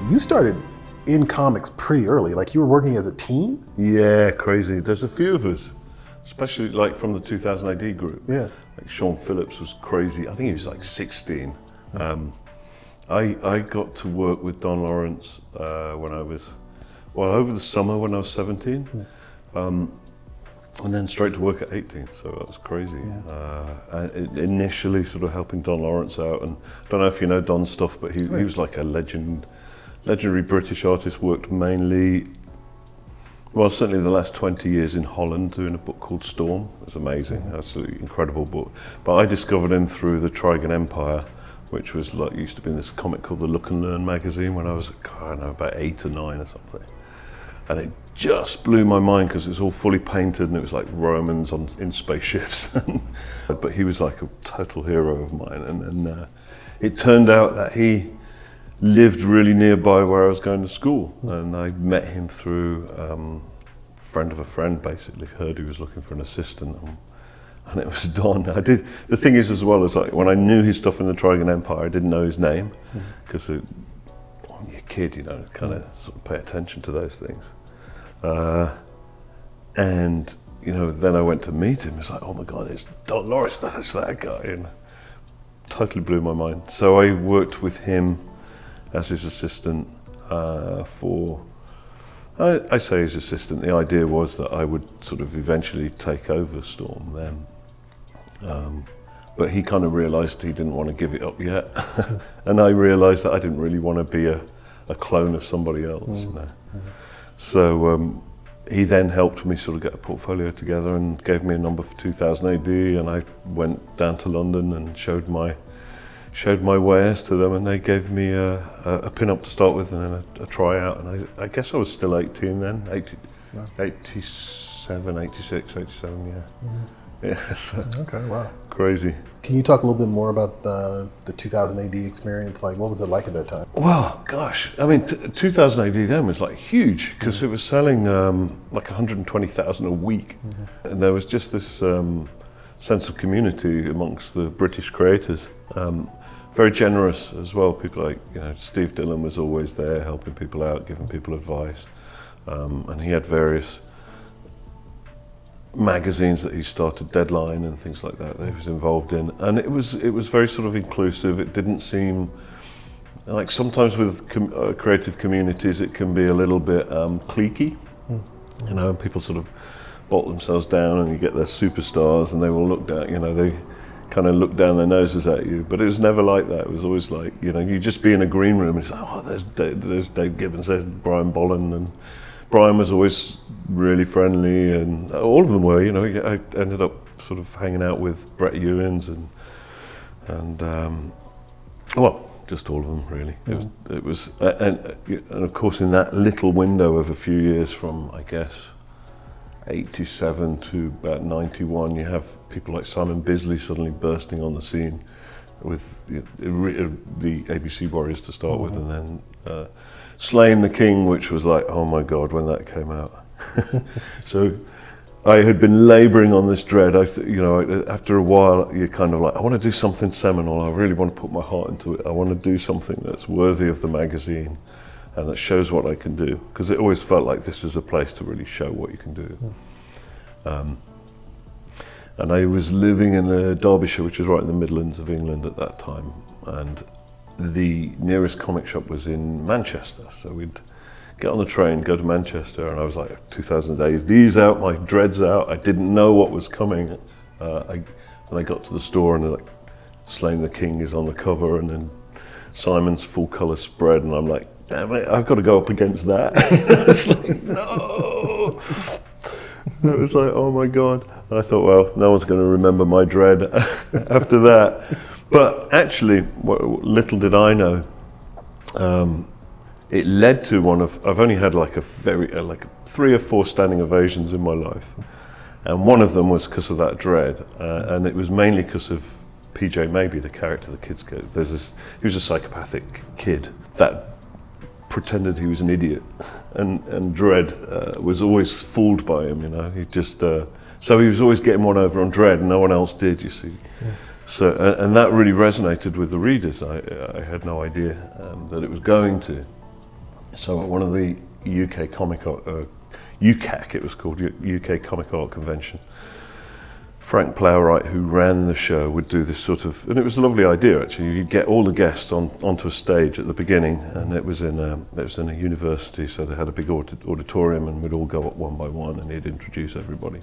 you started in comics pretty early. Like you were working as a team? Yeah, crazy. There's a few of us, especially like from the 2000 AD group. Yeah. Like Sean Phillips was crazy. I think he was like 16. I got to work with Don Lawrence when I was, well, over the summer when I was 17. And then straight to work at 18, so that was crazy. Initially sort of helping Don Lawrence out, and I don't know if you know Don's stuff, but he was like a legendary British artist, worked mainly, well, certainly the last 20 years in Holland doing a book called Storm. It was amazing, absolutely incredible book. But I discovered him through the Trigon Empire, which was like, used to be in this comic called the Look and Learn magazine when I was, I don't know, about 8 or 9 or something. And it just blew my mind because it was all fully painted and it was like Romans in spaceships. But he was like a total hero of mine. And it turned out that he lived really nearby where I was going to school. And I met him through a friend of a friend, basically, heard he was looking for an assistant. And it was Don. The thing is, as well, as like when I knew his stuff in the Trigon Empire, I didn't know his name because you're a kid, you know, kind of sort of pay attention to those things. And you know, then I went to meet him. It's like, oh my God, it's Don Lawrence. That's that guy, and totally blew my mind. So I worked with him as his assistant for. I say his assistant. The idea was that I would sort of eventually take over Storm then. But he kind of realised he didn't want to give it up yet, and I realised that I didn't really want to be a clone of somebody else. You know? So he then helped me sort of get a portfolio together and gave me a number for 2000 AD, and I went down to London and showed my wares to them, and they gave me a pin-up to start with and then a tryout, and I guess I was still 18 then, 87, 86, 87, yeah. Yeah, so Okay, wow. Crazy. Can you talk a little bit more about the 2000 AD experience? Like, what was it like at that time? Well, gosh, I mean, 2000 AD then was like huge because it was selling like 120,000 a week. And there was just this sense of community amongst the British creators. Very generous as well. People like, you know, Steve Dillon was always there helping people out, giving people advice. And he had various magazines that he started, Deadline and things like that he was involved in, and it was very sort of inclusive. It didn't seem like, sometimes with creative communities it can be a little bit cliquey, you know, and people sort of bolt themselves down and you get their superstars and they will look down, you know, they kind of look down their noses at you, but it was never like that. It was always like, you know, you just be in a green room and it's like, oh, there's Dave Gibbons, there's Brian Bolland, and Brian was always really friendly, and all of them were, you know. I ended up sort of hanging out with Brett Ewins and well, just all of them really. It was and of course in that little window of a few years from, I guess, 87 to about 91, you have people like Simon Bisley suddenly bursting on the scene with the ABC Warriors to start with, and then Slaying the King, which was like, oh my God, when that came out. So I had been labouring on this Dredd. You know, after a while, you're kind of like, I want to do something seminal. I really want to put my heart into it. I want to do something that's worthy of the magazine and that shows what I can do. Because it always felt like this is a place to really show what you can do. And I was living in Derbyshire, which is right in the Midlands of England at that time. And the nearest comic shop was in Manchester. So we'd get on the train, go to Manchester, and I was like, 2000 AD's out, my Dredd's out. I didn't know what was coming. And I got to the store and like, Slaying the King is on the cover, and then Simon's full colour spread, and I'm like, damn it, I've got to go up against that. It's like, no. It was like, oh my God. And I thought, well, no one's going to remember my Dredd after that. But actually, little did I know, it led to one of, I've only had like like 3 or 4 standing ovations in my life. And one of them was because of that Dredd. And it was mainly because of PJ Maybe, the character the kids get. He was a psychopathic kid that pretended he was an idiot. And Dredd was always fooled by him, you know. He just, so he was always getting one over on Dredd and no one else did, you see. Yeah. So, and that really resonated with the readers. I had no idea that it was going to. So at one of the UK Comic Art, UCAC it was called, UK Comic Art Convention, Frank Plowright, who ran the show, would do this sort of, and it was a lovely idea actually. You'd get all the guests onto a stage at the beginning, and it was in a university, so they had a big auditorium, and we'd all go up one by one, and he'd introduce everybody.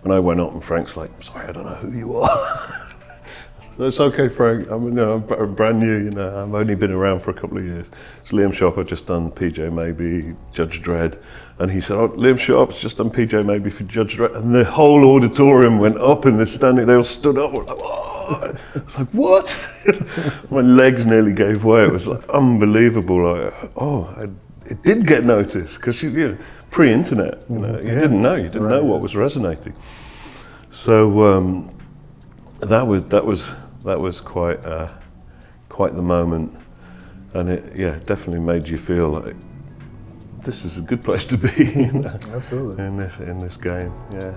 And I went up, and Frank's like, "I'm sorry, I don't know who you are." That's okay, Frank. I'm brand new. I've only been around for a couple of years. It's Liam Sharp. I've just done PJ Maybe, Judge Dredd, and he said, "Oh, Liam Sharp's just done PJ Maybe for Judge Dredd," and the whole auditorium went up in the standing. They all stood up. We're like, "Whoa!" I was like, "What?" My legs nearly gave way. It was like unbelievable. Like, it did get noticed because pre-internet. You didn't know. You didn't know what was resonating. So that was quite the moment, and it definitely made you feel like this is a good place to be. Absolutely. In this game, yeah.